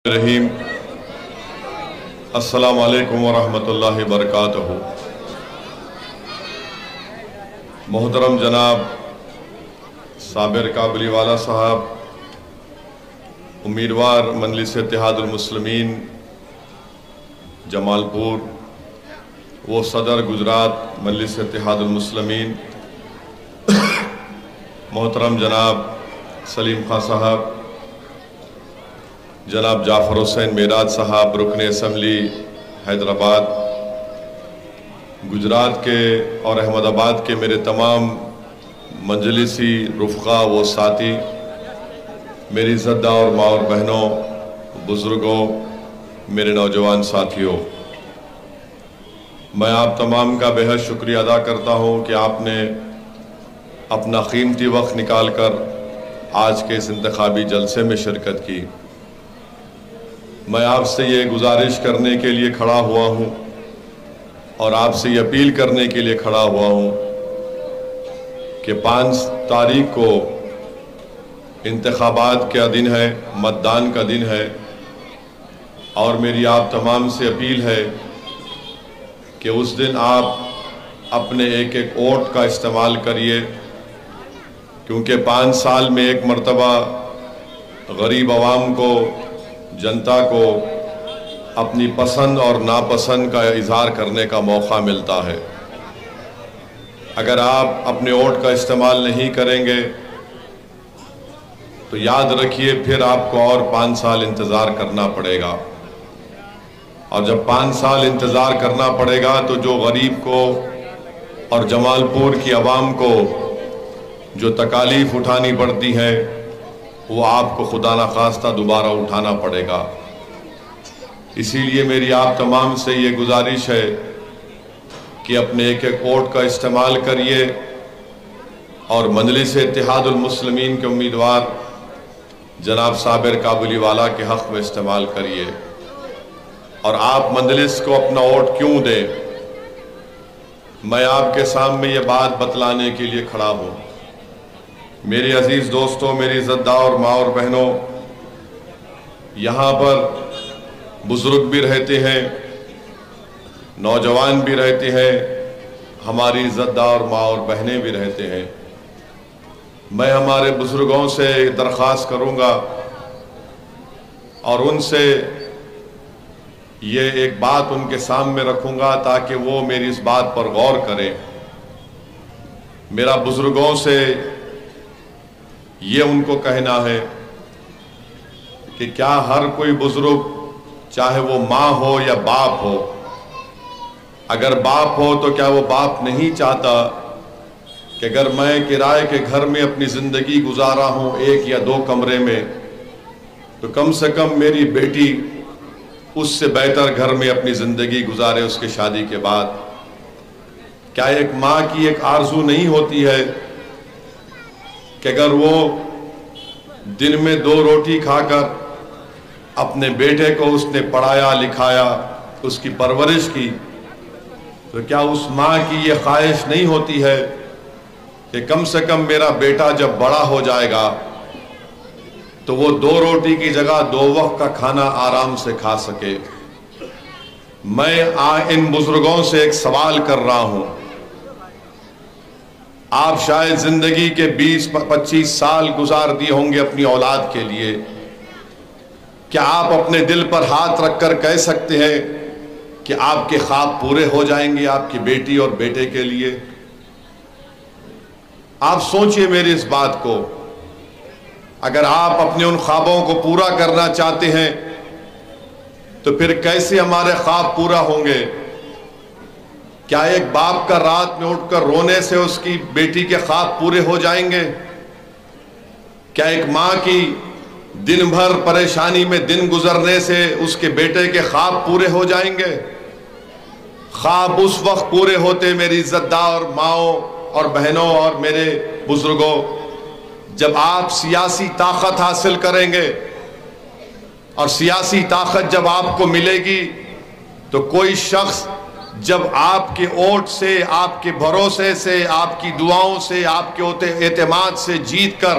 رحیم السلام علیکم ورحمۃ اللہ وبرکاتہ۔ محترم جناب صابر کابلی والا صاحب، امیدوار مجلس اتحاد المسلمین جمال پور، وہ صدر گجرات مجلس اتحاد المسلمین محترم جناب سلیم خان صاحب، جناب جعفر حسین میراد صاحب رکن اسمبلی حیدرآباد، گجرات کے اور احمد آباد کے میرے تمام مجلسی رفقا و ساتھی، میری زدہ اور ماں اور بہنوں، بزرگوں، میرے نوجوان ساتھیوں، میں آپ تمام کا بے حد شکریہ ادا کرتا ہوں کہ آپ نے اپنا قیمتی وقت نکال کر آج کے اس انتخابی جلسے میں شرکت کی۔ میں آپ سے یہ گزارش کرنے کے لیے کھڑا ہوا ہوں اور آپ سے یہ اپیل کرنے کے لیے کھڑا ہوا ہوں کہ 5 تاریخ کو انتخابات کا دن ہے، متدان کا دن ہے، اور میری آپ تمام سے اپیل ہے کہ اس دن آپ اپنے ایک ووٹ کا استعمال کریے، کیونکہ 5 سال میں ایک مرتبہ غریب عوام کو، جنتا کو اپنی پسند اور ناپسند کا اظہار کرنے کا موقع ملتا ہے۔ اگر آپ اپنے ووٹ کا استعمال نہیں کریں گے تو یاد رکھیے پھر آپ کو اور 5 سال انتظار کرنا پڑے گا، اور جب 5 سال انتظار کرنا پڑے گا تو جو غریب کو اور جمال پور کی عوام کو جو تکالیف اٹھانی پڑتی ہے وہ آپ کو خدا نخواستہ دوبارہ اٹھانا پڑے گا۔ اسی لیے میری آپ تمام سے یہ گزارش ہے کہ اپنے ایک ووٹ کا استعمال کریے اور مجلس اتحاد المسلمین کے امیدوار جناب صابر کابلی والا کے حق میں استعمال کریے۔ اور آپ مجلس کو اپنا ووٹ کیوں دیں، میں آپ کے سامنے یہ بات بتلانے کے لیے کھڑا ہوں۔ میرے عزیز دوستوں، میری زدہ اور ماں اور بہنوں، یہاں پر بزرگ بھی رہتے ہیں، نوجوان بھی رہتے ہیں، ہماری زدہ اور ماں اور بہنیں بھی رہتے ہیں۔ میں ہمارے بزرگوں سے درخواست کروں گا اور ان سے یہ ایک بات ان کے سامنے رکھوں گا تاکہ وہ میری اس بات پر غور کریں۔ میرا بزرگوں سے یہ ان کو کہنا ہے کہ کیا ہر کوئی بزرگ، چاہے وہ ماں ہو یا باپ ہو، اگر باپ ہو تو کیا وہ باپ نہیں چاہتا کہ اگر میں کرائے کے گھر میں اپنی زندگی گزارا ہوں 1 یا 2 کمرے میں، تو کم سے کم میری بیٹی اس سے بہتر گھر میں اپنی زندگی گزارے اس کے شادی کے بعد؟ کیا ایک ماں کی ایک آرزو نہیں ہوتی ہے کہ اگر وہ دن میں 2 روٹی کھا کر اپنے بیٹے کو اس نے پڑھایا لکھایا، اس کی پرورش کی، تو کیا اس ماں کی یہ خواہش نہیں ہوتی ہے کہ کم سے کم میرا بیٹا جب بڑا ہو جائے گا تو وہ 2 روٹی کی جگہ 2 وقت کا کھانا آرام سے کھا سکے؟ میں ان بزرگوں سے ایک سوال کر رہا ہوں۔ آپ شاید زندگی کے 20-25 سال گزار دیے ہوں گے اپنی اولاد کے لیے، کیا آپ اپنے دل پر ہاتھ رکھ کر کہہ سکتے ہیں کہ آپ کے خواب پورے ہو جائیں گے آپ کی بیٹی اور بیٹے کے لیے؟ آپ سوچئے میری اس بات کو۔ اگر آپ اپنے ان خوابوں کو پورا کرنا چاہتے ہیں تو پھر کیسے ہمارے خواب پورا ہوں گے؟ کیا ایک باپ کا رات میں اٹھ کر رونے سے اس کی بیٹی کے خواب پورے ہو جائیں گے؟ کیا ایک ماں کی دن بھر پریشانی میں دن گزرنے سے اس کے بیٹے کے خواب پورے ہو جائیں گے؟ خواب اس وقت پورے ہوتے میری زدہ اور ماؤں اور بہنوں اور میرے بزرگوں، جب آپ سیاسی طاقت حاصل کریں گے، اور سیاسی طاقت جب آپ کو ملے گی تو کوئی شخص جب آپ کے ووٹ سے، آپ کے بھروسے سے، آپ کی دعاؤں سے، آپ کے اعتماد سے جیت کر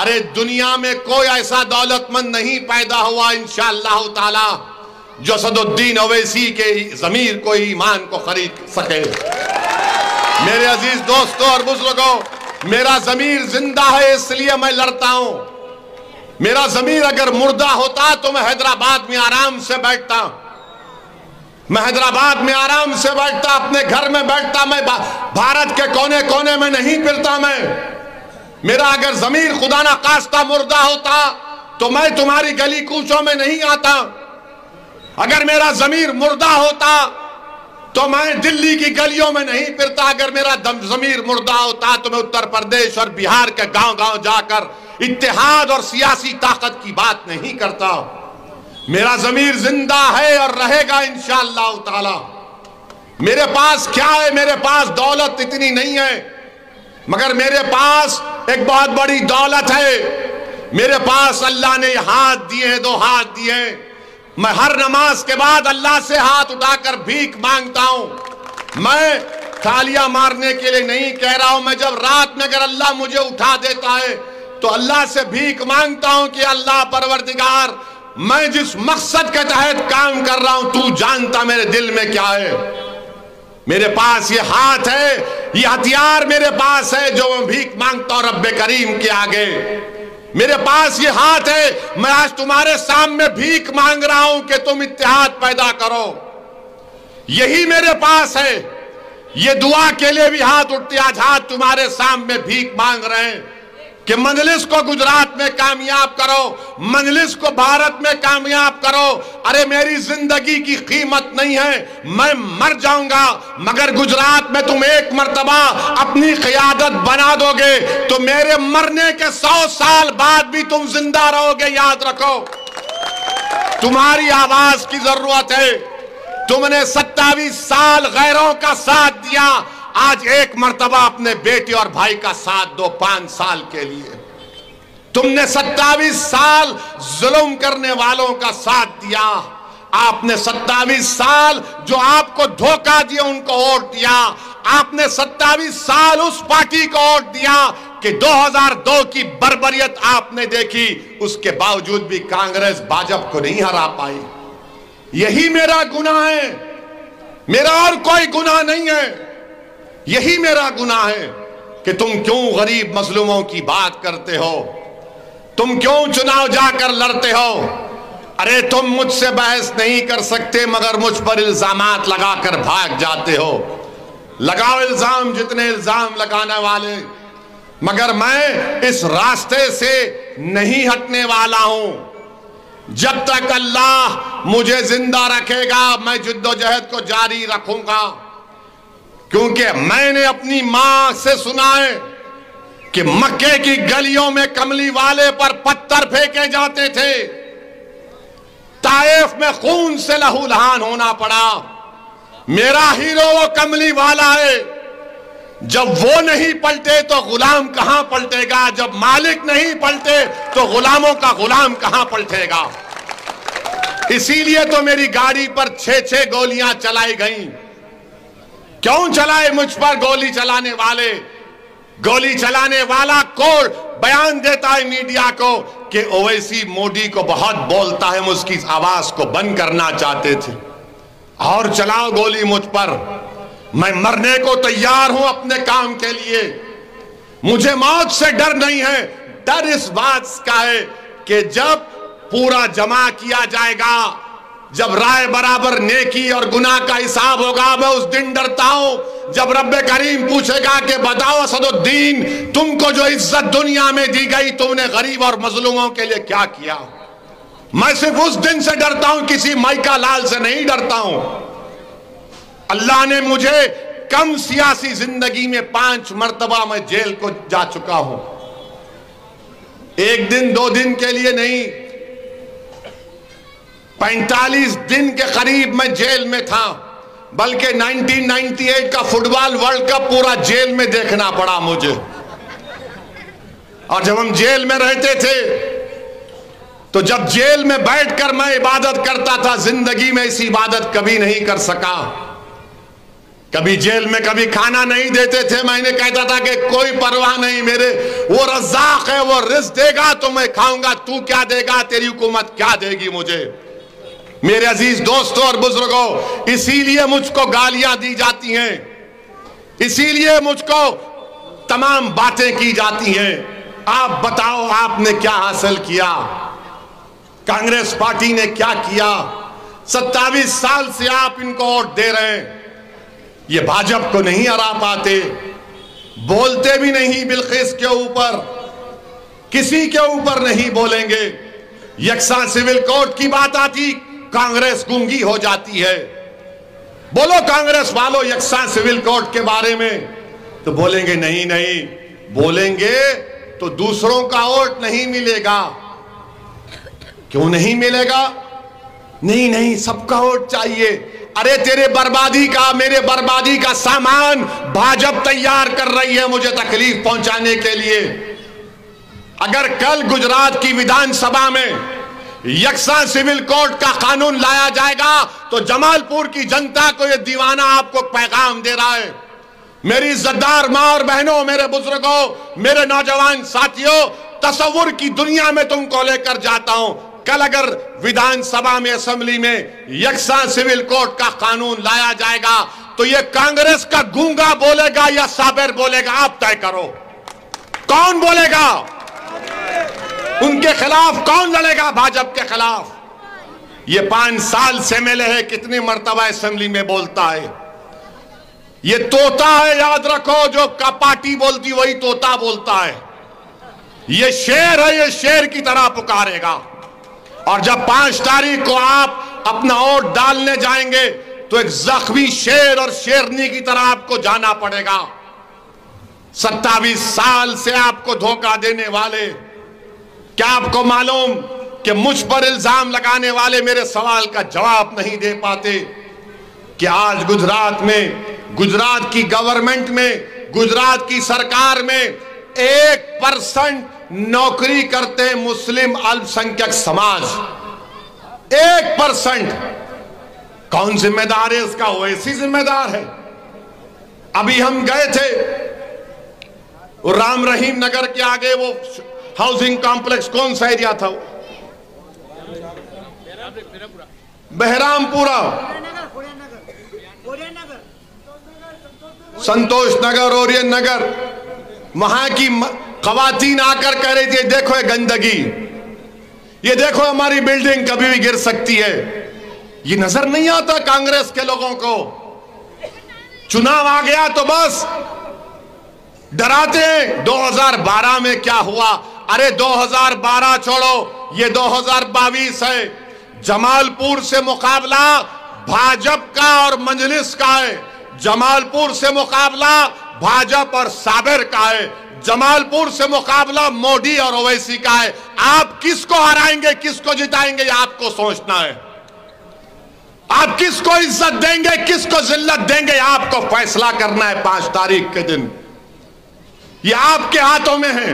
ارے دنیا میں کوئی ایسا دولت مند نہیں پیدا ہوا انشاءاللہ تعالی جو اسد الدین اویسی کے ضمیر کو ایمان کو خرید سکے۔ میرے عزیز دوستوں اور بزرگوں، میرا ضمیر زندہ ہے اس لیے میں لڑتا ہوں۔ میرا ضمیر اگر مردہ ہوتا تو میں حیدرآباد میں آرام سے بیٹھتا، میں حیدرآباد میں آرام سے بیٹھتا، اپنے گھر میں بیٹھتا، میں بھارت کے کونے کونے میں نہیں پھرتا۔ میرا اگر ضمیر خدا نہ خواستہ مردہ ہوتا تو میں تمہاری گلی کوچوں میں نہیں آتا۔ اگر میرا ضمیر مردہ ہوتا تو میں دلی کی گلیوں میں نہیں پھرتا۔ اگر میرا ضمیر مردہ ہوتا تو میں اتر پردیش اور بہار کے گاؤں گاؤں جا کر اتحاد اور سیاسی طاقت کی بات نہیں کرتا۔ میرا ضمیر زندہ ہے اور رہے گا انشاءاللہ تعالی۔ میرے پاس کیا ہے؟ میرے پاس دولت اتنی نہیں ہے، مگر میرے پاس ایک بہت بڑی دولت ہے۔ میرے پاس اللہ نے ہاتھ دیے ہیں، دو ہاتھ دیے ہیں۔ میں ہر نماز کے بعد اللہ سے ہاتھ اٹھا کر بھیک مانگتا ہوں۔ میں تالیاں مارنے کے لیے نہیں کہہ رہا ہوں، میں جب رات میں اگر اللہ مجھے اٹھا دیتا ہے تو اللہ سے بھیک مانگتا ہوں کہ اللہ پروردگار، میں جس مقصد کے تحت کام کر رہا ہوں تو جانتا میرے دل میں کیا ہے۔ میرے پاس یہ ہاتھ ہے، یہ ہتھیار میرے پاس ہے جو میں بھیک مانگتا ہوں رب کریم کے آگے۔ میرے پاس یہ ہاتھ ہے، میں آج تمہارے سامنے بھیک مانگ رہا ہوں کہ تم اتحاد پیدا کرو۔ یہی میرے پاس ہے۔ یہ دعا کے لیے بھی ہاتھ اٹھتے، آج ہاتھ تمہارے سامنے بھیک مانگ رہے ہیں کہ مجلس کو گجرات میں کامیاب کرو، مجلس کو بھارت میں کامیاب کرو۔ ارے میری زندگی کی قیمت نہیں ہے، میں مر جاؤں گا، مگر گجرات میں تم ایک مرتبہ اپنی قیادت بنا دو گے تو میرے مرنے کے 100 سال بعد بھی تم زندہ رہو گے۔ یاد رکھو، تمہاری آواز کی ضرورت ہے۔ تم نے 27 سال غیروں کا ساتھ دیا، آج ایک مرتبہ اپنے بیٹے اور بھائی کا ساتھ دو 5 سال کے لیے۔ تم نے 27 سال ظلم کرنے والوں کا ساتھ دیا، آپ نے 27 سال جو آپ کو دھوکہ دیا ان کو ووٹ دیا، آپ نے 27 سال اس پارٹی کو ووٹ دیا کہ 2002 کی بربریت آپ نے دیکھی، اس کے باوجود بھی کانگریس باجپ کو نہیں ہرا پائی۔ یہی میرا گناہ ہے، میرا اور کوئی گناہ نہیں ہے۔ یہی میرا گناہ ہے کہ تم کیوں غریب مظلوموں کی بات کرتے ہو، تم کیوں چناؤ جا کر لڑتے ہو۔ ارے تم مجھ سے بحث نہیں کر سکتے مگر مجھ پر الزامات لگا کر بھاگ جاتے ہو۔ لگاؤ الزام جتنے الزام لگانے والے، مگر میں اس راستے سے نہیں ہٹنے والا ہوں۔ جب تک اللہ مجھے زندہ رکھے گا میں جدوجہد کو جاری رکھوں گا، کیونکہ میں نے اپنی ماں سے سنا ہے کہ مکے کی گلیوں میں کملی والے پر پتھر پھینکے جاتے تھے، طائف میں خون سے لہو لہان ہونا پڑا۔ میرا ہیرو وہ کملی والا ہے، جب وہ نہیں پلٹے تو غلام کہاں پلٹے گا، جب مالک نہیں پلٹے تو غلاموں کا غلام کہاں پلٹے گا۔ اسی لیے تو میری گاڑی پر 6 گولیاں چلائی گئیں۔ کیوں چلائے مجھ پر گولی چلانے والے؟ گولی چلانے والا کوڑ بیان دیتا ہے میڈیا کو کہ اویسی مودی کو بہت بولتا ہے، ہم اس کی آواز کو بند کرنا چاہتے تھے، اور چلاؤ گولی مجھ پر۔ میں مرنے کو تیار ہوں اپنے کام کے لیے، مجھے موت سے ڈر نہیں ہے۔ ڈر اس بات کا ہے کہ جب پورا جمع کیا جائے گا، جب رائے برابر نیکی اور گناہ کا حساب ہوگا، میں اس دن ڈرتا ہوں جب رب کریم پوچھے گا کہ بتاؤ اسد الدین، تم کو جو عزت دنیا میں دی گئی تم نے غریب اور مظلوموں کے لیے کیا کیا؟ میں صرف اس دن سے ڈرتا ہوں، کسی مائکا لال سے نہیں ڈرتا ہوں۔ اللہ نے مجھے کم سیاسی زندگی میں 5 مرتبہ میں جیل کو جا چکا ہوں، 1 دن 2 دن کے لیے نہیں، 45 دن کے قریب میں جیل میں تھا، بلکہ 1998 کا فٹ بال ورلڈ کپ پورا جیل میں دیکھنا پڑا مجھے۔ اور جب ہم جیل میں رہتے تھے تو جب جیل میں بیٹھ کر میں عبادت کرتا تھا، زندگی میں اس عبادت کبھی نہیں کر سکا۔ کبھی جیل میں کبھی کھانا نہیں دیتے تھے، میں نے کہتا تھا کہ کوئی پرواہ نہیں، میرے وہ رزاق ہے، وہ رزق دے گا تو میں کھاؤں گا، تو کیا دے گا، تیری حکومت کیا دے گی مجھے۔ میرے عزیز دوستوں اور بزرگوں، اسی لیے مجھ کو گالیاں دی جاتی ہیں، اسی لیے مجھ کو تمام باتیں کی جاتی ہیں۔ آپ بتاؤ آپ نے کیا حاصل کیا، کانگریس پارٹی نے کیا کیا؟ 27 سال سے آپ ان کو ووٹ دے رہے ہیں، یہ بھاجپ کو نہیں ہرا پاتے، بولتے بھی نہیں بلقیس کے اوپر، کسی کے اوپر نہیں بولیں گے۔ یکساں سول کوڈ کی بات آتی کانگریس گونگی ہو جاتی ہے۔ بولو کانگریس والو یکساں سول کوڈ کے بارے میں، تو بولیں گے نہیں نہیں، بولیں گے تو دوسروں کا ووٹ نہیں ملے گا۔ کیوں نہیں ملے گا؟ نہیں نہیں، سب کا ووٹ چاہیے۔ ارے تیرے بربادی کا، میرے بربادی کا سامان بھاجپ تیار کر رہی ہے مجھے تکلیف پہنچانے کے لیے۔ اگر کل گجرات کی ویدھان سبھا میں یکساں سول کوڈ کا قانون لایا جائے گا تو جمال پور کی جنتا کو یہ دیوانہ آپ کو پیغام دے رہا ہے۔ میری عزتدار ماں اور بہنوں، میرے بزرگوں، میرے نوجوان ساتھیوں، تصور کی دنیا میں تم کو لے کر جاتا ہوں۔ کل اگر ویدھان سبھا میں، اسمبلی میں یکساں سول کوڈ کا قانون لایا جائے گا تو یہ کانگریس کا گونگا بولے گا یا صابر بولے گا؟ آپ طے کرو، کون بولے گا؟ ان کے خلاف کون لڑے گا؟ بھاجپ کے خلاف۔ یہ 5 سال سے ملے ہے، کتنی مرتبہ اسمبلی میں بولتا ہے۔ یہ طوطا ہے، یاد رکھو، جو پارٹی بولتی وہی طوطا بولتا ہے۔ یہ شیر ہے، یہ شیر کی طرح پکارے گا۔ اور جب 5 تاریخ کو آپ اپنا ووٹ ڈالنے جائیں گے تو ایک زخمی شیر اور شیرنی کی طرح آپ کو جانا پڑے گا۔ 27 سال سے آپ کو دھوکہ دینے والے، کیا آپ کو معلوم کہ مجھ پر الزام لگانے والے میرے سوال کا جواب نہیں دے پاتے کہ آج گجرات میں، گجرات کی گورنمنٹ میں، گجرات کی سرکار میں 1% نوکری کرتے مسلم الپسنکھیک سماج۔ 1%۔ کون ذمہ دار ہے اس کا؟ ویسی ذمہ دار ہے۔ ابھی ہم گئے تھے رام رحیم نگر کے آگے، وہ ہاؤسنگ کمپلیکس کون سا ایریا تھا؟ بہرام پورا، سنتوش نگر، اورین نگر۔ وہاں کی خواتین آ کر کہہ رہی تھی دیکھو یہ گندگی، یہ دیکھو ہماری بلڈنگ کبھی بھی گر سکتی ہے۔ یہ نظر نہیں آتا کانگریس کے لوگوں کو؟ چناؤ آ گیا تو بس ڈراتے ہیں۔ 2012 میں کیا ہوا؟ ارے 2012 چھوڑو، یہ 2022 ہے۔ جمال پور سے مقابلہ بھاجپ کا اور مجلس کا ہے، جمال پور سے مقابلہ بھاجپ اور صابر کا ہے، جمال پور سے مقابلہ مودی اور اویسی کا ہے۔ آپ کس کو ہرائیں گے، کس کو جتائیں گے، یہ آپ کو سوچنا ہے۔ آپ کس کو عزت دیں گے، کس کو ذلت دیں گے، آپ کو فیصلہ کرنا ہے 5 تاریخ کے دن۔ یہ آپ کے ہاتھوں میں ہے۔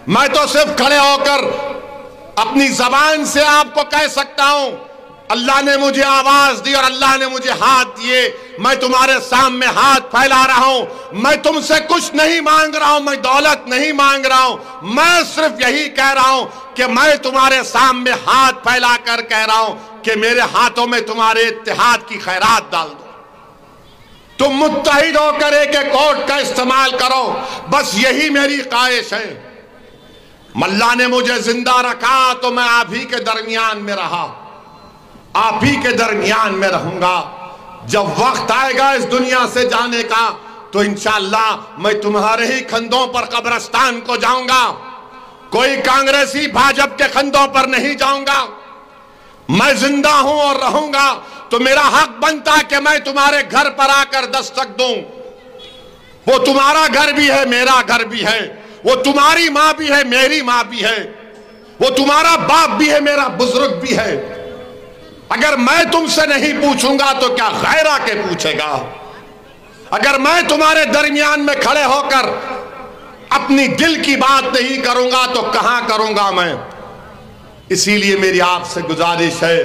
میں تو صرف کھڑے ہو کر اپنی زبان سے آپ کو کہہ سکتا ہوں، اللہ نے مجھے آواز دی اور اللہ نے مجھے ہاتھ دیے، میں تمہارے سامنے ہاتھ پھیلا رہا ہوں۔ میں تم سے کچھ نہیں مانگ رہا ہوں، میں دولت نہیں مانگ رہا ہوں، میں صرف یہی کہہ رہا ہوں کہ میں تمہارے سامنے ہاتھ پھیلا کر کہہ رہا ہوں کہ میرے ہاتھوں میں تمہارے اتحاد کی خیرات ڈال دو، تم متحد ہو کر ایک ایک ووٹ کا استعمال کرو، بس یہی میری خواہش ہے۔ اللہ نے مجھے زندہ رکھا تو میں آپ ہی کے درمیان میں رہا، آپ ہی کے درمیان میں رہوں گا۔ جب وقت آئے گا اس دنیا سے جانے کا تو انشاءاللہ میں تمہارے ہی کندھوں پر قبرستان کو جاؤں گا، کوئی کانگریسی بھاجپ کے کندھوں پر نہیں جاؤں گا۔ میں زندہ ہوں اور رہوں گا تو میرا حق بنتا کہ میں تمہارے گھر پر آ کر دستک دوں۔ وہ تمہارا گھر بھی ہے، میرا گھر بھی ہے، وہ تمہاری ماں بھی ہے، میری ماں بھی ہے، وہ تمہارا باپ بھی ہے، میرا بزرگ بھی ہے۔ اگر میں تم سے نہیں پوچھوں گا تو کیا غیر آ کے پوچھے گا؟ اگر میں تمہارے درمیان میں کھڑے ہو کر اپنی دل کی بات نہیں کروں گا تو کہاں کروں گا میں؟ اسی لیے میری آپ سے گزارش ہے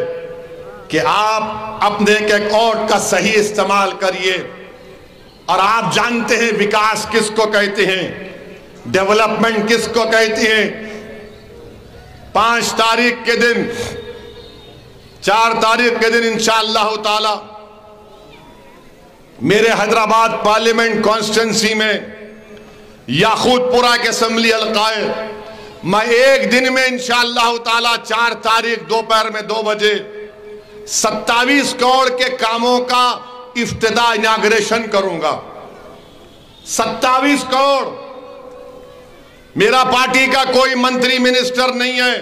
کہ آپ اپنے ایک ایک ووٹ کا صحیح استعمال کریے۔ اور آپ جانتے ہیں وکاس کس کو کہتے ہیں، ڈیولپمنٹ کس کو کہتے ہیں۔ 5 تاریخ کے دن 4 تاریخ کے دن انشاءاللہ تعالی میرے حیدرآباد پارلیمنٹ کانسٹیٹنسی میں یاقوت پورہ کے اسمبلی حلقہ ہے، میں ایک دن میں انشاءاللہ تعالی 4 تاریخ دوپہر میں 2 بجے 27 کروڑ کے کاموں کا افتتاح اناگریشن کروں گا۔ 27 کروڑ، میرا پارٹی کا کوئی منتری منسٹر نہیں ہے،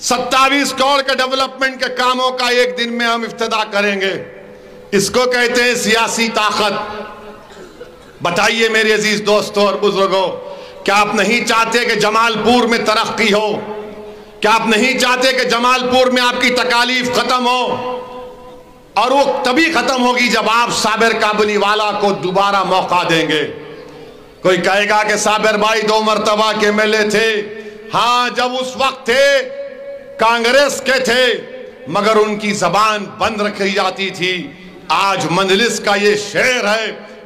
27 کروڑ کے ڈیولپمنٹ کے کاموں کا ایک دن میں ہم افتتاح کریں گے۔ اس کو کہتے ہیں سیاسی طاقت۔ بتائیے میرے عزیز دوستوں اور بزرگوں، کیا آپ نہیں چاہتے کہ جمال پور میں ترقی ہو؟ کیا آپ نہیں چاہتے کہ جمال پور میں آپ کی تکالیف ختم ہو؟ اور وہ تبھی ختم ہوگی جب آپ صابر کابلی والا کو دوبارہ موقع دیں گے۔ کوئی کہے گا کہ صابر بھائی 2 مرتبہ کے MLA تھے، ہاں جب اس وقت تھے کانگریس کے تھے، مگر ان کی زبان بند رکھی جاتی تھی۔ آج مجلس کا یہ شعر ہے،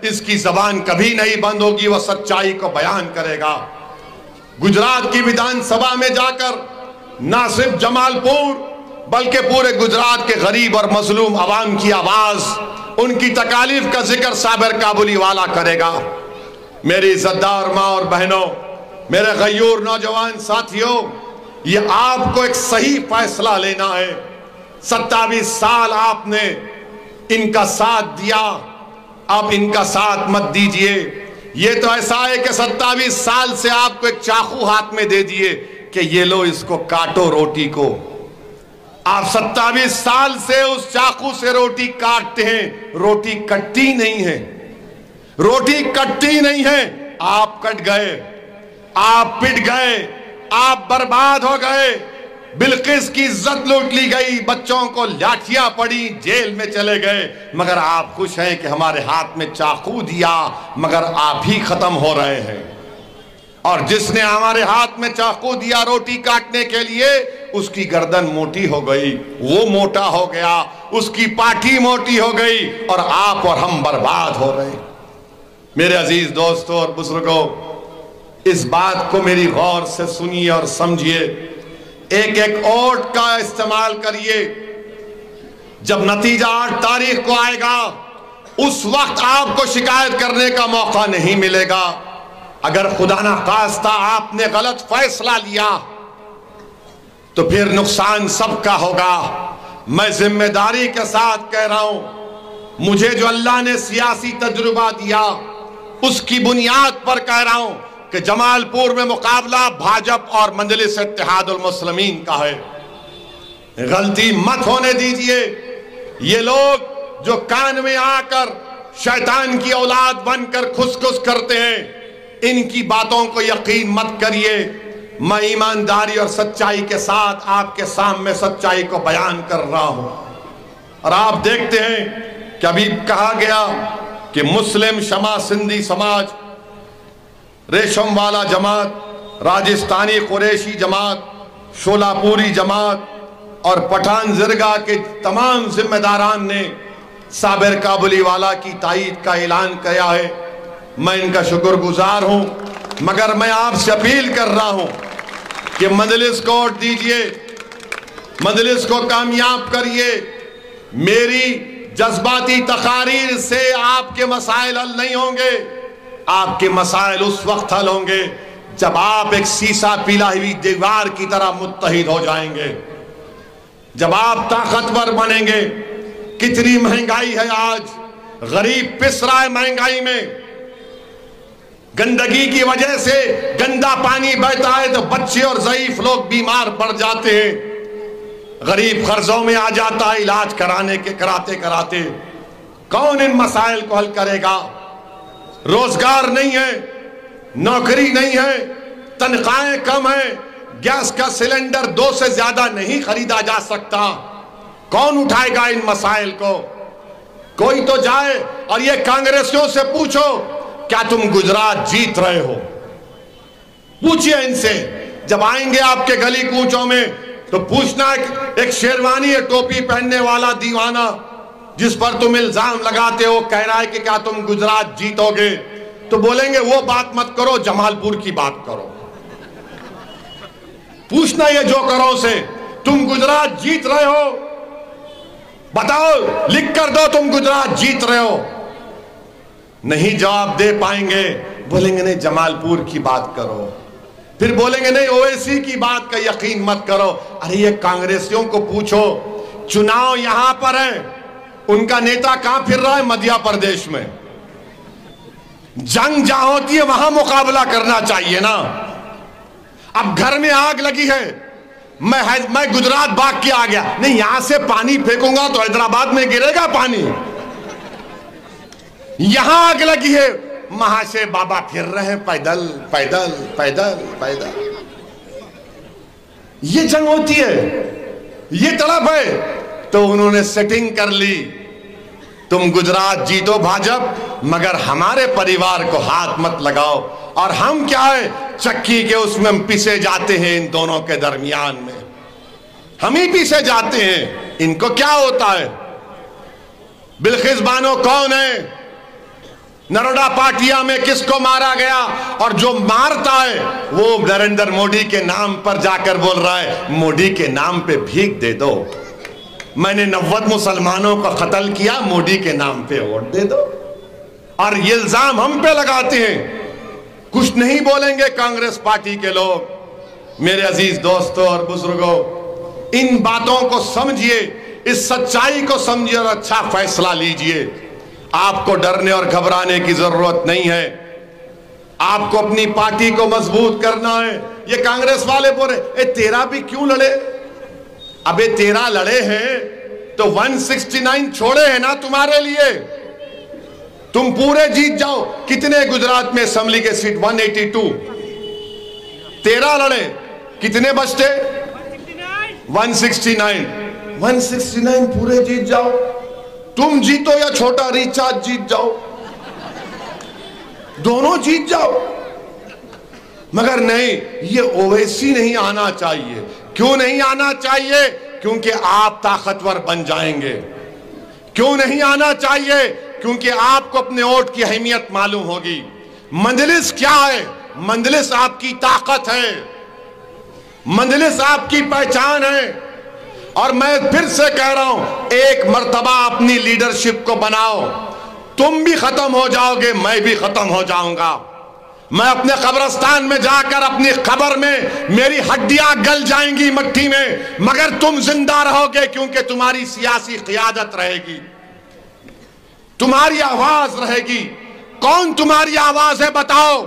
اس کی زبان کبھی نہیں بند ہوگی، وہ سچائی کو بیان کرے گا۔ گجرات کی ویدھان سبھا میں جا کر نہ صرف جمال پور بلکہ پورے گجرات کے غریب اور مظلوم عوام کی آواز، ان کی تکالیف کا ذکر صابر کابلی والا کرے گا۔ میری عزتدار ماں اور بہنوں، میرے غیور نوجوان ساتھیوں، یہ آپ کو ایک صحیح فیصلہ لینا ہے۔ 27 سال آپ نے ان کا ساتھ دیا، آپ ان کا ساتھ مت دیجئے۔ یہ تو ایسا ہے کہ 27 سال سے آپ کو ایک چاقو ہاتھ میں دے دیے کہ یہ لو اس کو کاٹو روٹی کو۔ آپ 27 سال سے اس چاقو سے روٹی کاٹتے ہیں، روٹی کٹتی نہیں ہے، روٹی کٹتی نہیں ہے۔ آپ کٹ گئے، آپ پٹ گئے، آپ برباد ہو گئے، بلقیس کی عزت لوٹ لی گئی، بچوں کو لاٹھیاں پڑی، جیل میں چلے گئے، مگر آپ خوش ہیں کہ ہمارے ہاتھ میں چاقو دیا، مگر آپ ہی ختم ہو رہے ہیں۔ اور جس نے ہمارے ہاتھ میں چاقو دیا روٹی کاٹنے کے لیے، اس کی گردن موٹی ہو گئی، وہ موٹا ہو گیا، اس کی پاٹھی موٹی ہو گئی، اور آپ اور ہم برباد ہو رہے۔ میرے عزیز دوستوں اور بزرگوں، اس بات کو میری غور سے سنیے اور سمجھیے، ایک ووٹ کا استعمال کریے۔ جب نتیجہ 8 تاریخ کو آئے گا، اس وقت آپ کو شکایت کرنے کا موقع نہیں ملے گا۔ اگر خدا نخواستہ آپ نے غلط فیصلہ لیا تو پھر نقصان سب کا ہوگا۔ میں ذمہ داری کے ساتھ کہہ رہا ہوں، مجھے جو اللہ نے سیاسی تجربہ دیا اس کی بنیاد پر کہہ رہا ہوں کہ جمال پور میں مقابلہ بھاجپ اور مجلس اتحاد المسلمین کا ہے۔ غلطی مت ہونے دیجئے۔ یہ لوگ جو کان میں آ کر شیطان کی اولاد بن کر خس خس کرتے ہیں، ان کی باتوں کو یقین مت کریے۔ میں ایمانداری اور سچائی کے ساتھ آپ کے سامنے سچائی کو بیان کر رہا ہوں۔ اور آپ دیکھتے ہیں کہ ابھی کہا گیا کہ مسلم شمع سندھی سماج، ریشم والا جماعت، راجستانی قریشی جماعت، شولہ پوری جماعت اور پٹھان زرگاہ کے تمام ذمہ داران نے صابر کابلی والا کی تائید کا اعلان کیا ہے۔ میں ان کا شکر گزار ہوں، مگر میں آپ سے اپیل کر رہا ہوں کہ مجلس کو ووٹ دیجئے، مجلس کو کامیاب کریے۔ میری جذباتی تقاریر سے آپ کے مسائل حل نہیں ہوں گے۔ آپ کے مسائل اس وقت حل ہوں گے جب آپ ایک سیسا پیلا ہوئی دیوار کی طرح متحد ہو جائیں گے، جب آپ طاقتور بنیں گے۔ کتنی مہنگائی ہے آج، غریب پس رہا ہے مہنگائی میں۔ گندگی کی وجہ سے گندا پانی بہتا ہے تو بچے اور ضعیف لوگ بیمار پڑ جاتے ہیں، غریب قرضوں میں آ جاتا ہے علاج کراتے۔ کون ان مسائل کو حل کرے گا؟ روزگار نہیں ہے، نوکری نہیں ہے، تنخواہیں کم ہیں، گیس کا سلنڈر 2 سے زیادہ نہیں خریدا جا سکتا۔ کون اٹھائے گا ان مسائل کو؟ کوئی تو جائے اور یہ کانگریسیوں سے پوچھو، کیا تم گجرات جیت رہے ہو؟ پوچھئے ان سے، جب آئیں گے آپ کے گلی کوچوں میں تو پوچھنا ایک شیروانی ٹوپی پہننے والا دیوانہ جس پر تم الزام لگاتے ہو کہہ رہا ہے کہ کیا تم گجرات جیتو گے، تو بولیں گے وہ بات مت کرو، جمال پور کی بات کرو۔ پوچھنا یہ جو کرو سے، تم گجرات جیت رہے ہو، بتاؤ، لکھ کر دو تم گجرات جیت رہے ہو۔ نہیں جواب دے پائیں گے، بولیں گے نہیں جمال پور کی بات کرو، پھر بولیں گے نہیں اویسی کی بات کا یقین مت کرو۔ ارے یہ کانگریسیوں کو پوچھو، چناؤ یہاں پر ہے، ان کا نیتا کہاں پھر رہا ہے؟ مدھیہ پردیش میں۔ جنگ جہاں ہوتی ہے وہاں مقابلہ کرنا چاہیے نا۔ اب گھر میں آگ لگی ہے، میں گجرات بھاگ کے آ گیا، نہیں یہاں سے پانی پھینکوں گا تو حیدرآباد میں گرے گا پانی۔ یہاں آگ لگی ہے، وہاں سے بابا پھر رہے ہیں پیدل پیدل پیدل پیدل۔ یہ جنگ ہوتی ہے، یہ تڑپ ہے۔ تو انہوں نے سیٹنگ کر لی، تم گجرات جیتو بھاجپ، مگر ہمارے پریوار کو ہاتھ مت لگاؤ۔ اور ہم کیا ہے، چکی کے اس میں ہم پیسے جاتے ہیں، ان دونوں کے درمیان میں ہم ہی پیسے جاتے ہیں۔ ان کو کیا ہوتا ہے؟ بلخیس بانو کون ہے؟ نروڈا پاٹیا میں کس کو مارا گیا؟ اور جو مارتا ہے وہ نریندر موڈی کے نام پر جا کر بول رہا ہے موڈی کے نام پہ بھیک دے دو، میں نے 90 مسلمانوں کو قتل کیا، موڈی کے نام پہ ووٹ دے دو۔ اور یہ الزام ہم پہ لگاتے ہیں۔ کچھ نہیں بولیں گے کانگریس پارٹی کے لوگ۔ میرے عزیز دوستوں اور بزرگوں، ان باتوں کو سمجھیے، اس سچائی کو سمجھیے اور اچھا فیصلہ لیجئے۔ آپ کو ڈرنے اور گھبرانے کی ضرورت نہیں ہے، آپ کو اپنی پارٹی کو مضبوط کرنا ہے۔ یہ کانگریس والے بولے اے تیرا بھی کیوں لڑے؟ ابے تیرا لڑے ہیں تو 169 چھوڑے ہیں نا تمہارے لیے، تم پورے جیت جاؤ۔ کتنے گجرات میں اسمبلی کے سیٹ؟ 182۔ 13 لڑے، کتنے بچتے؟ 169۔ 169 پورے جیت جاؤ، تم جیتو یا چھوٹا ریچارج جیت جاؤ، دونوں جیت جاؤ۔ مگر نہیں، یہ اویسی نہیں آنا چاہیے۔ کیوں نہیں آنا چاہیے؟ کیونکہ آپ طاقتور بن جائیں گے۔ کیوں نہیں آنا چاہیے؟ کیونکہ آپ کو اپنے ووٹ کی اہمیت معلوم ہوگی۔ مجلس کیا ہے؟ مجلس آپ کی طاقت ہے، مجلس آپ کی پہچان ہے۔ اور میں پھر سے کہہ رہا ہوں، ایک مرتبہ اپنی لیڈرشپ کو بناؤ، تم بھی ختم ہو جاؤ گے، میں بھی ختم ہو جاؤں گا۔ میں اپنے قبرستان میں جا کر اپنی قبر میں میری ہڈیاں گل جائیں گی مٹی میں، مگر تم زندہ رہو گے، کیونکہ تمہاری سیاسی قیادت رہے گی، تمہاری آواز رہے گی۔ کون تمہاری آواز ہے بتاؤ؟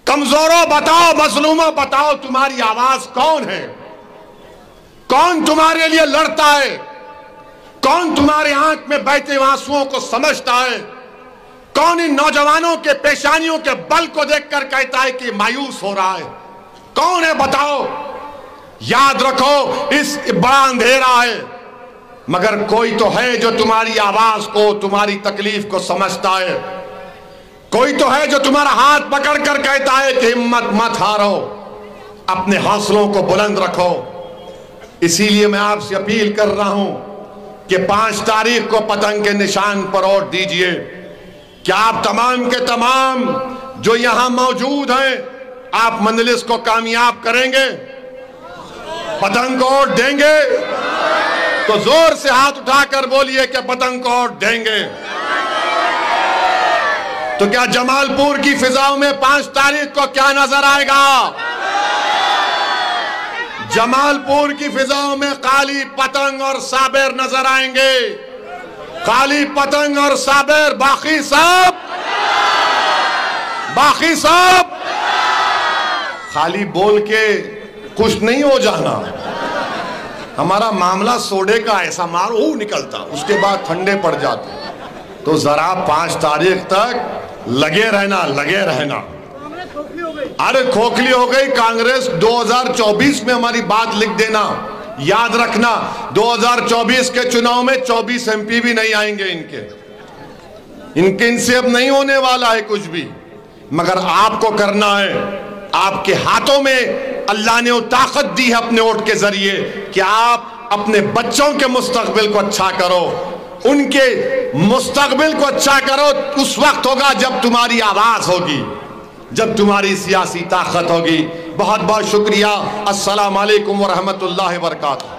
کمزوروں بتاؤ، مظلوموں بتاؤ، تمہاری آواز کون ہے؟ کون تمہارے لیے لڑتا ہے؟ کون تمہارے آنکھ میں بہتے آنسوؤں کو سمجھتا ہے؟ کون ان نوجوانوں کے پیشانیوں کے بل کو دیکھ کر کہتا ہے کہ مایوس ہو رہا ہے؟ کون ہے بتاؤ؟ یاد رکھو، اس بڑا اندھیرا ہے، مگر کوئی تو ہے جو تمہاری آواز کو، تمہاری تکلیف کو سمجھتا ہے۔ کوئی تو ہے جو تمہارا ہاتھ پکڑ کر کہتا ہے کہ ہمت مت ہارو، اپنے حوصلوں کو بلند رکھو۔ اسی لیے میں آپ سے اپیل کر رہا ہوں کہ 5 تاریخ کو پتنگ کے نشان پر ووٹ دیجئے۔ کیا آپ تمام کے تمام جو یہاں موجود ہیں، آپ مجلس کو کامیاب کریں گے؟ پتنگ کو ووٹ دیں گے؟ تو زور سے ہاتھ اٹھا کر بولیے کہ پتنگ کو ووٹ دیں گے۔ تو کیا جمال پور کی فضاؤں میں 5 تاریخ کو کیا نظر آئے گا؟ جمال پور کی فضاؤں میں کالی پتنگ اور صابر نظر آئیں گے۔ کالی پتنگ اور صابر۔ باقی سب خالی بول کے خوش نہیں ہو جانا۔ ہمارا معاملہ سوڈے کا ایسا مارو نکلتا، اس کے بعد ٹھنڈے پڑ جاتے۔ تو ذرا 5 تاریخ تک لگے رہنا۔ ارے کھوکھلی ہو گئی کانگریس، 2024 میں ہماری بات لکھ دینا۔ یاد رکھنا 2024 کے چناؤ میں 24 MP بھی نہیں آئیں گے ان سے اب نہیں ہونے والا ہے کچھ بھی، مگر آپ کو کرنا ہے۔ آپ کے ہاتھوں میں اللہ نے وہ طاقت دی ہے اپنے ووٹ کے ذریعے کہ آپ اپنے بچوں کے مستقبل کو اچھا کرو، ان کے مستقبل کو اچھا کرو، اس وقت ہوگا جب تمہاری آواز ہوگی، جب تمہاری سیاسی طاقت ہوگی۔ بہت بہت شکریہ۔ السلام علیکم ورحمۃ اللہ وبرکاتہ۔